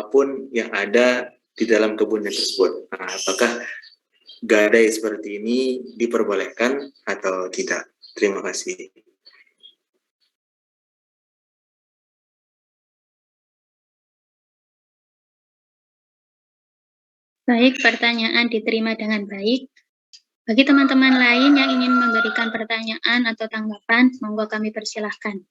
apapun yang ada di dalam kebunnya tersebut. Nah, apakah gadai seperti ini diperbolehkan atau tidak? Terima kasih. Baik, pertanyaan diterima dengan baik. Bagi teman-teman lain yang ingin memberikan pertanyaan atau tanggapan, monggo kami persilahkan.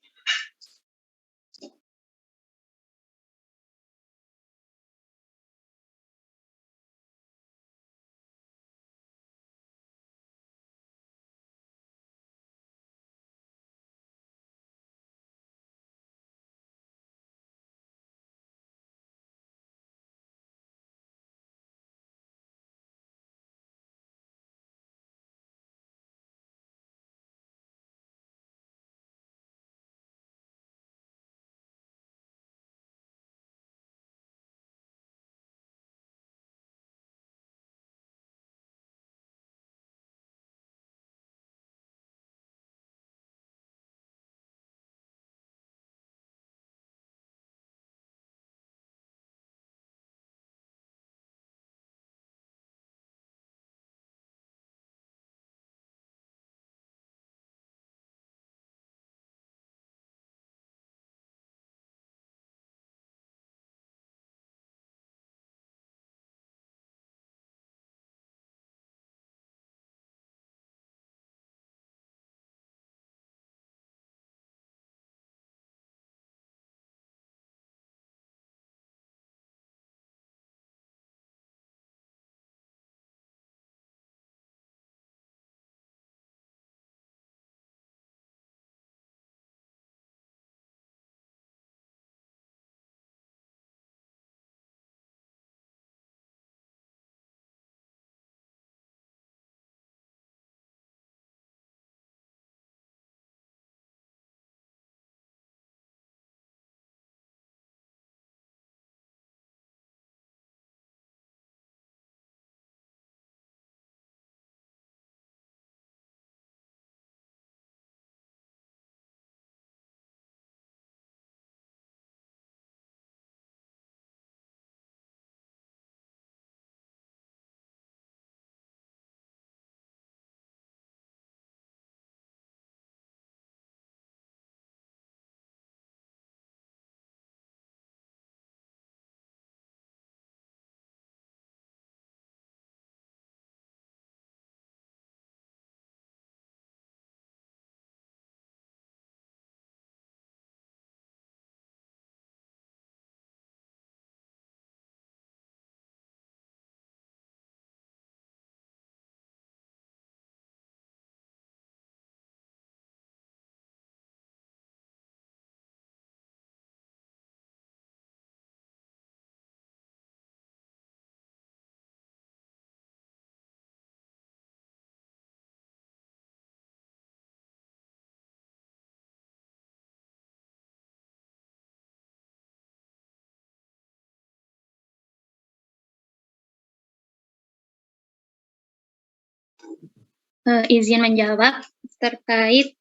Izin menjawab terkait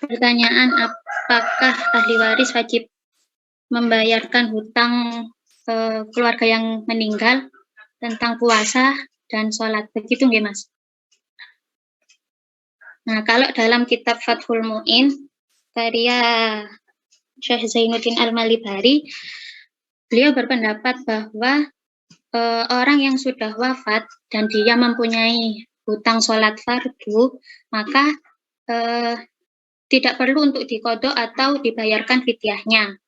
pertanyaan apakah ahli waris wajib membayarkan hutang keluarga yang meninggal tentang puasa dan sholat. Begitu nggih, Mas? Nah, kalau dalam kitab Fathul Mu'in, karya Syekh Zainuddin Al-Malibari, beliau berpendapat bahwa orang yang sudah wafat dan dia mempunyai hutang sholat fardu, maka tidak perlu untuk diqodho atau dibayarkan fidyahnya.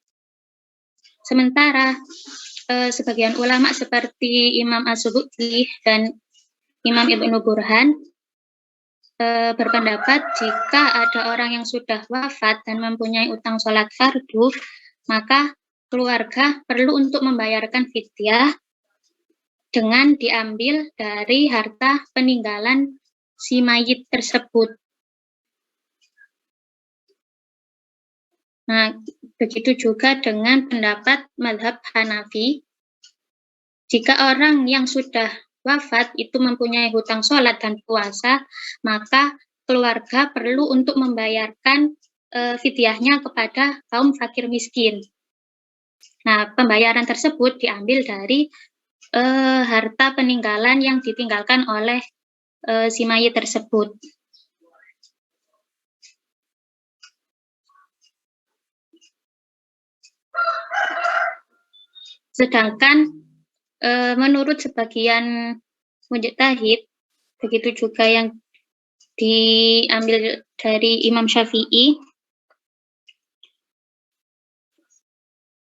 Sementara sebagian ulama seperti Imam As-Subki dan Imam Ibnu Burhan berpendapat jika ada orang yang sudah wafat dan mempunyai utang sholat fardu, maka keluarga perlu untuk membayarkan fidyah dengan diambil dari harta peninggalan si mayit tersebut. Nah, begitu juga dengan pendapat mazhab Hanafi. Jika orang yang sudah wafat itu mempunyai hutang sholat dan puasa, maka keluarga perlu untuk membayarkan fidyahnya kepada kaum fakir miskin. Nah, pembayaran tersebut diambil dari harta peninggalan yang ditinggalkan oleh si mayit tersebut. Sedangkan menurut sebagian mujtahid, begitu juga yang diambil dari Imam Syafi'i,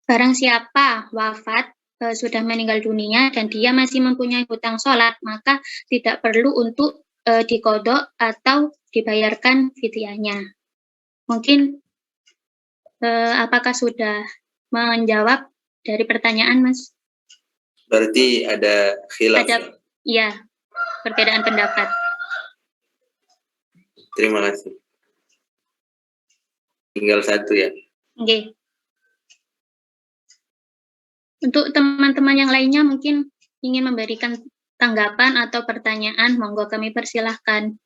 barang siapa wafat sudah meninggal dunia dan dia masih mempunyai hutang sholat, maka tidak perlu untuk dikodok atau dibayarkan fidyahnya. Mungkin apakah sudah menjawab dari pertanyaan, Mas? Berarti ada khilaf. Ya, perbedaan pendapat. Terima kasih. Tinggal satu ya. Oke. Untuk teman-teman yang lainnya mungkin ingin memberikan tanggapan atau pertanyaan, monggo kami persilahkan.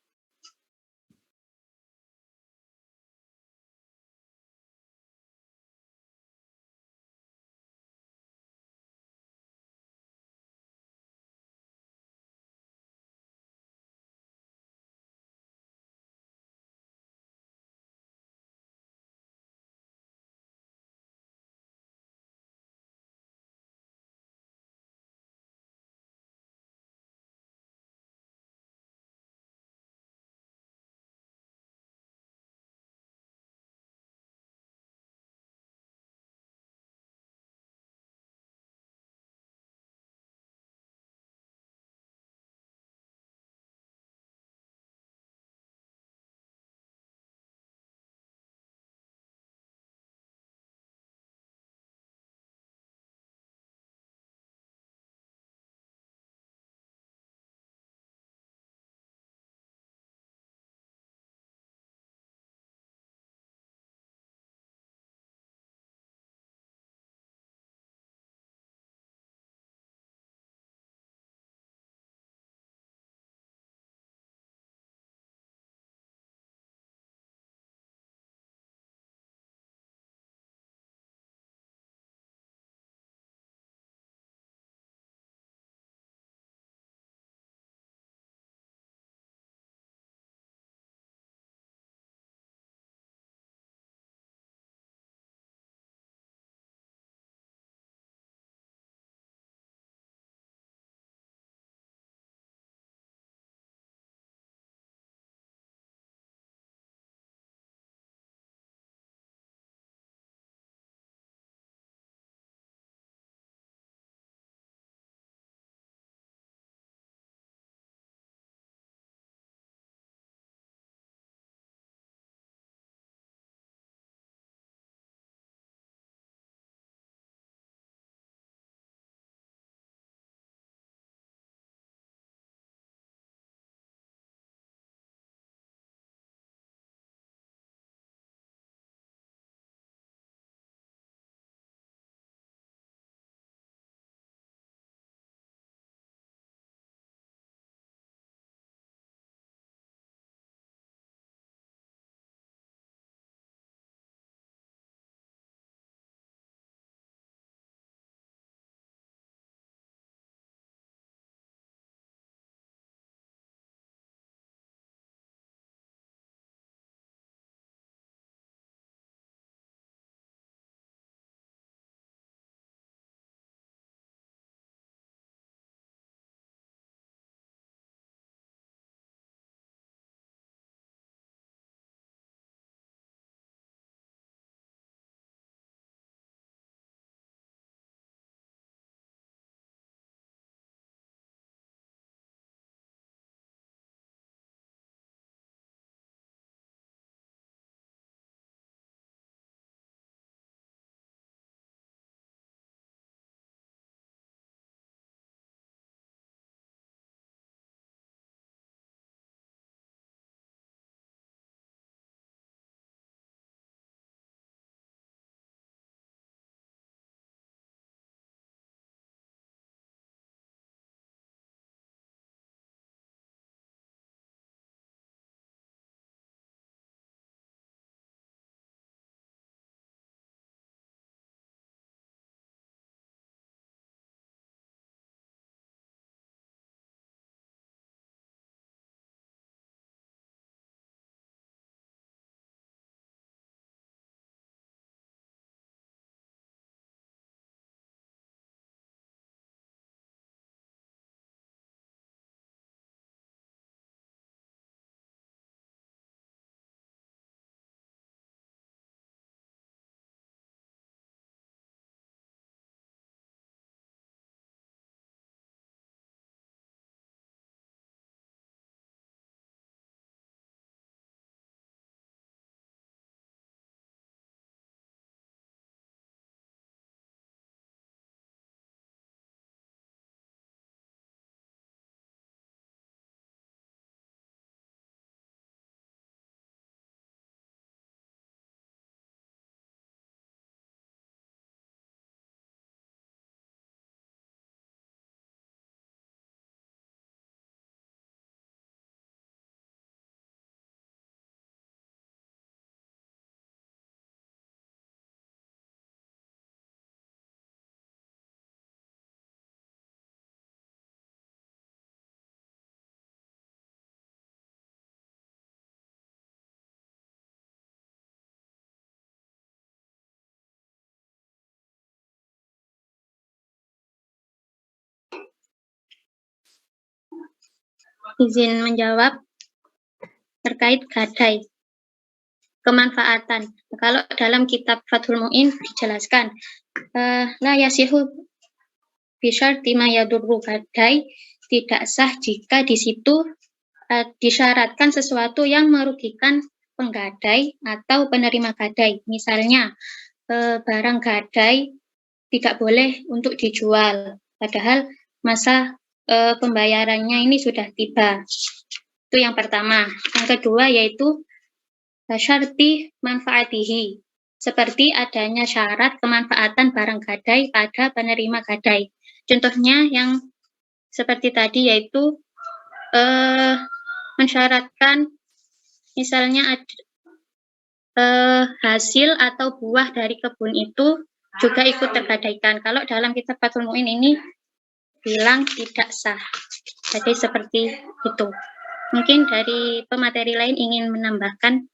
izin menjawab terkait gadai kemanfaatan. Kalau dalam kitab Fathul Mu'in dijelaskan la yasihu bisyarti ma yadurru gadai, tidak sah jika di situ disyaratkan sesuatu yang merugikan penggadai atau penerima gadai. Misalnya barang gadai tidak boleh untuk dijual, padahal masa pembayarannya ini sudah tiba. Itu yang pertama. Yang kedua yaitu syarti manfaatihi, seperti adanya syarat kemanfaatan barang gadai pada penerima gadai. Contohnya yang seperti tadi yaitu mensyaratkan misalnya hasil atau buah dari kebun itu juga ikut tergadaikan. Kalau dalam kitab Fathul Mu'in ini bilang tidak sah. Jadi seperti itu. Mungkin dari pemateri lain ingin menambahkan.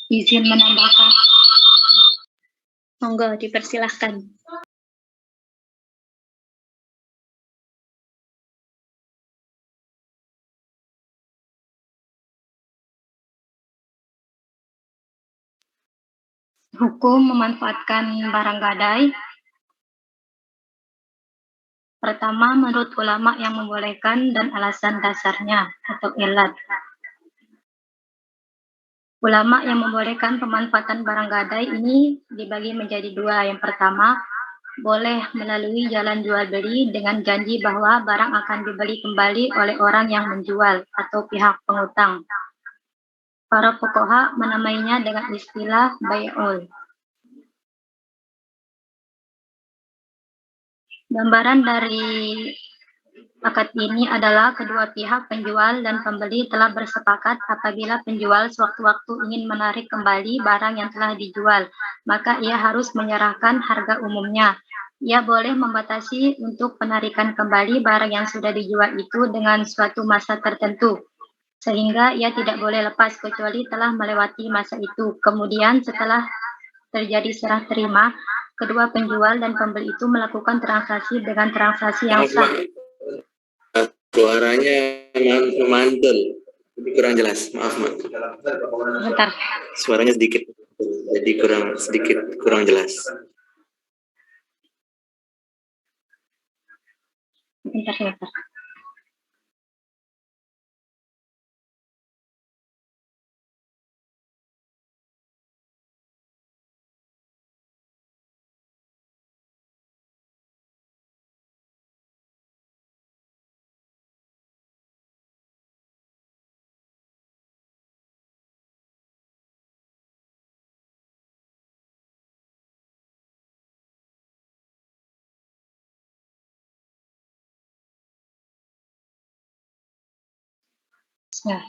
Izin menambahkan. Monggo dipersilahkan. Hukum memanfaatkan barang gadai. Pertama, menurut ulama yang membolehkan dan alasan dasarnya atau ilat. Ulama yang membolehkan pemanfaatan barang gadai ini dibagi menjadi dua. Yang pertama, boleh melalui jalan jual beli dengan janji bahwa barang akan dibeli kembali oleh orang yang menjual atau pihak pengutang. Para fuqaha menamainya dengan istilah bai'ul. Gambaran dari akad ini adalah kedua pihak penjual dan pembeli telah bersepakat apabila penjual sewaktu-waktu ingin menarik kembali barang yang telah dijual, maka ia harus menyerahkan harga umumnya. Ia boleh membatasi untuk penarikan kembali barang yang sudah dijual itu dengan suatu masa tertentu, sehingga ia tidak boleh lepas kecuali telah melewati masa itu. Kemudian setelah terjadi serah terima, kedua penjual dan pembeli itu melakukan transaksi dengan transaksi yang sah. Suaranya memantul, jadi kurang jelas. Maaf, Mak. Bentar. Suaranya sedikit, jadi kurang jelas. Bentar. Ya.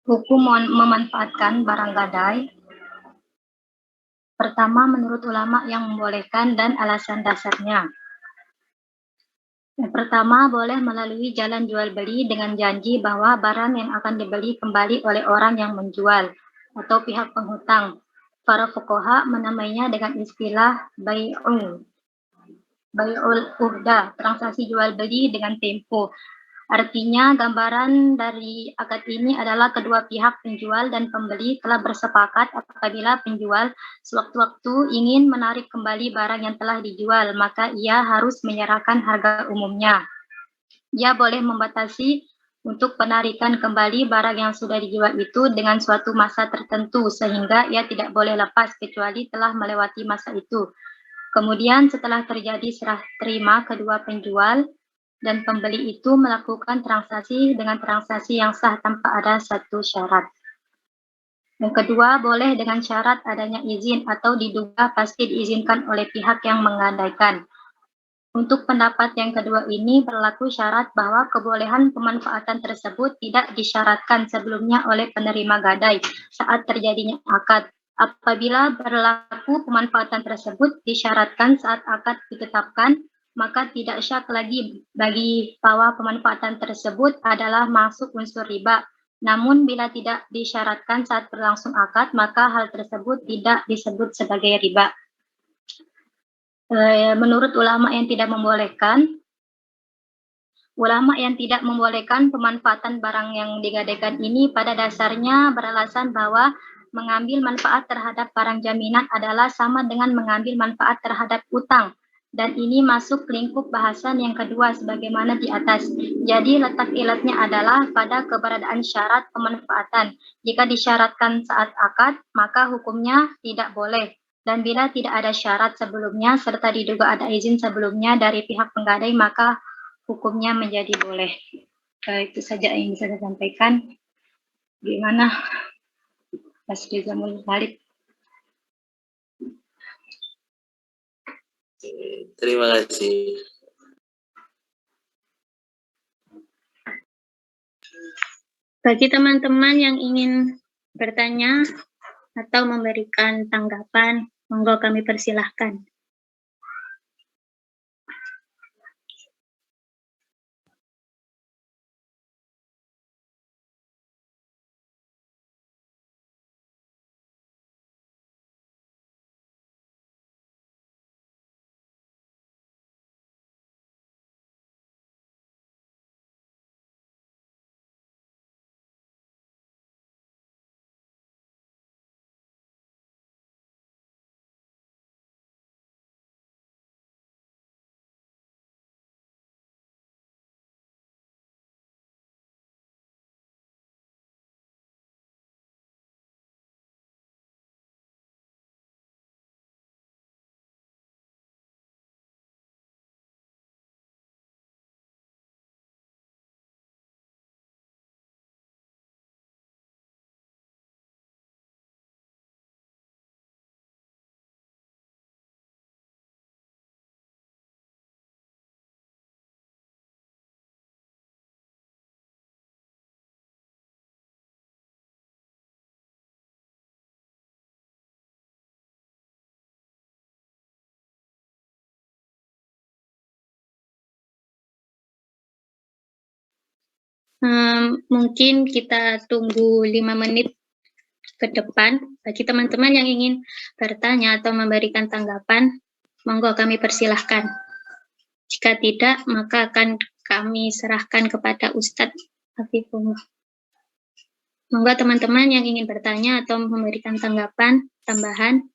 Hukum memanfaatkan barang gadai. Pertama, menurut ulama yang membolehkan dan alasan dasarnya. Yang pertama, boleh melalui jalan jual beli dengan janji bahwa barang yang akan dibeli kembali oleh orang yang menjual atau pihak penghutang. Para fuqaha menamainya dengan istilah bai'ul uhda, transaksi jual beli dengan tempo. Artinya, gambaran dari akad ini adalah kedua pihak penjual dan pembeli telah bersepakat apabila penjual sewaktu-waktu ingin menarik kembali barang yang telah dijual, maka ia harus menyerahkan harga umumnya. Ia boleh membatasi untuk penarikan kembali barang yang sudah dijual itu dengan suatu masa tertentu, sehingga ia tidak boleh lepas kecuali telah melewati masa itu. Kemudian setelah terjadi serah terima, kedua penjual dan pembeli itu melakukan transaksi dengan transaksi yang sah tanpa ada satu syarat. Yang kedua, boleh dengan syarat adanya izin atau diduga pasti diizinkan oleh pihak yang menggadaikan. Untuk pendapat yang kedua ini berlaku syarat bahwa kebolehan pemanfaatan tersebut tidak disyaratkan sebelumnya oleh penerima gadai saat terjadinya akad. Apabila berlaku pemanfaatan tersebut disyaratkan saat akad ditetapkan, maka tidak syak lagi bagi bahwa pemanfaatan tersebut adalah masuk unsur riba. Namun bila tidak disyaratkan saat berlangsung akad, maka hal tersebut tidak disebut sebagai riba. Menurut ulama yang tidak membolehkan pemanfaatan barang yang digadaikan ini pada dasarnya beralasan bahwa mengambil manfaat terhadap barang jaminan adalah sama dengan mengambil manfaat terhadap utang. Dan ini masuk lingkup bahasan yang kedua sebagaimana di atas. Jadi letak ilatnya adalah pada keberadaan syarat pemanfaatan. Jika disyaratkan saat akad, maka hukumnya tidak boleh. Dan bila tidak ada syarat sebelumnya serta diduga ada izin sebelumnya dari pihak penggadai, maka hukumnya menjadi boleh. Itu saja yang bisa saya sampaikan. Gimana, Mas Rizamul Malik? Terima kasih. Bagi teman-teman yang ingin bertanya atau memberikan tanggapan, monggo kami persilahkan. Mungkin kita tunggu 5 menit ke depan. Bagi teman-teman yang ingin bertanya atau memberikan tanggapan, monggo kami persilahkan. Jika tidak, maka akan kami serahkan kepada Ustadz Hafifullah. Monggo teman-teman yang ingin bertanya atau memberikan tanggapan tambahan.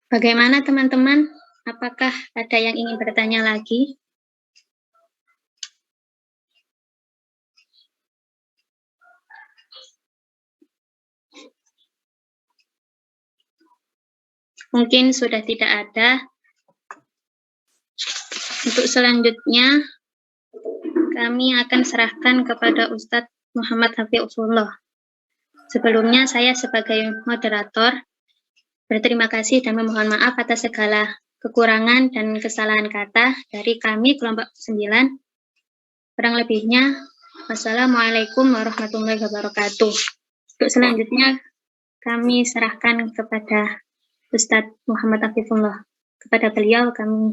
Bagaimana teman-teman? Apakah ada yang ingin bertanya lagi? Mungkin sudah tidak ada. Untuk selanjutnya, kami akan serahkan kepada Ustadz Muhammad Hafiuzullah. Sebelumnya, saya sebagai moderator berterima kasih dan memohon maaf atas segala kekurangan dan kesalahan kata dari kami kelompok 9. Kurang lebihnya, wassalamualaikum warahmatullahi wabarakatuh. Untuk selanjutnya, kami serahkan kepada Ustadz Muhammad Hafiuzullah. Kepada beliau, kami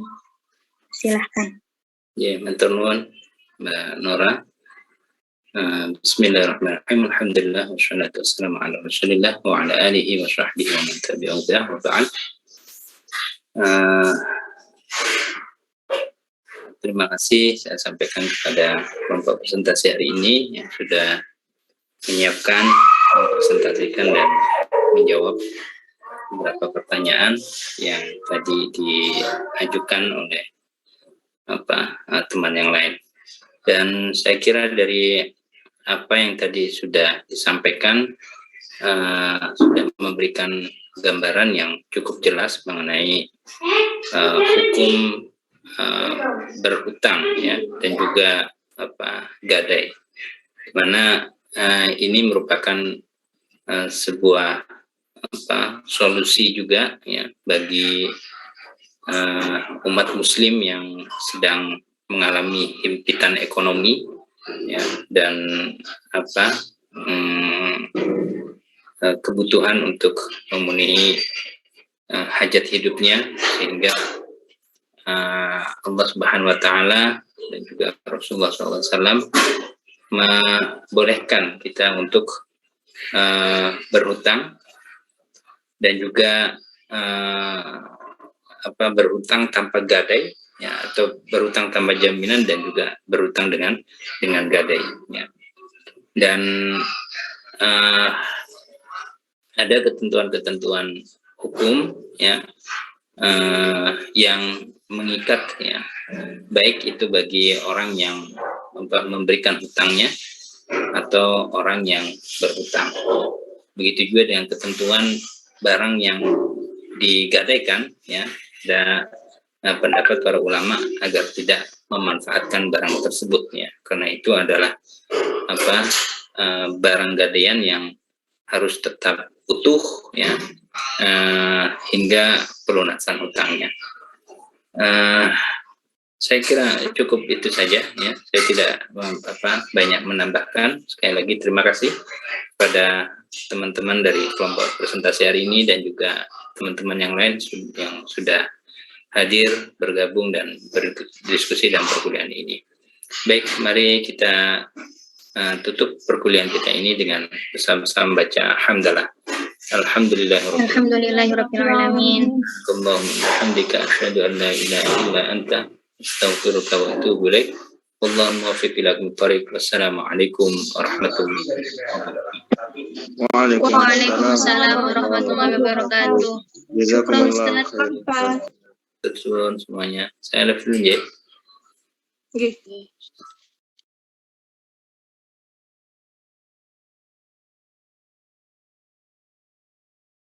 silahkan. Ya, matur nuwun Mbak Nora. Bismillahirrahmanirrahim. Alhamdulillah wassalatu wassalamu ala Rasulillah wa ala alihi wa sahbihi wa man tabi'ahu wa ba'd. Terima kasih saya sampaikan kepada kelompok presentasi hari ini yang sudah menyiapkan, mempresentasikan dan menjawab beberapa pertanyaan yang tadi diajukan oleh teman yang lain. Dan saya kira dari apa yang tadi sudah disampaikan sudah memberikan gambaran yang cukup jelas mengenai hukum berhutang ya, dan juga gadai, di mana ini merupakan sebuah solusi juga ya bagi umat muslim yang sedang mengalami himpitan ekonomi ya, dan kebutuhan untuk memenuhi hajat hidupnya, sehingga Allah Subhanahu wa taala dan juga Rasulullah SAW membolehkan kita untuk berhutang, dan juga berhutang tanpa gadai ya, atau berhutang tanpa jaminan, dan juga berhutang dengan gadai ya. Dan ada ketentuan-ketentuan hukum ya yang mengikat ya, baik itu bagi orang yang memberikan hutangnya atau orang yang berhutang. Begitu juga dengan ketentuan barang yang digadaikan ya, dan pendapat para ulama agar tidak memanfaatkan barang tersebut ya, karena itu adalah barang gadaian yang harus tetap utuh ya hingga pelunasan hutangnya. Saya kira cukup itu saja ya, saya tidak banyak menambahkan. Sekali lagi terima kasih pada teman-teman dari kelompok presentasi hari ini dan juga teman-teman yang lain yang sudah hadir, bergabung dan berdiskusi dalam perkuliahan ini. Baik, mari kita tutup perkuliahan kita ini dengan bersama-sama baca hamdalah. Alhamdulillahirabbil alamin. Allahumma hamdika asyhadu an la ilaha illa anta astaghfiruka wa atubu ilaik. Wallahul muwaffiq ila aqwamit thoriq. Wassalamualaikum warahmatullahi wabarakatuh. Waalaikumsalam warahmatullahi wabarakatuh. Jazakumullah Semuanya. Saya live dulu ya. Oke.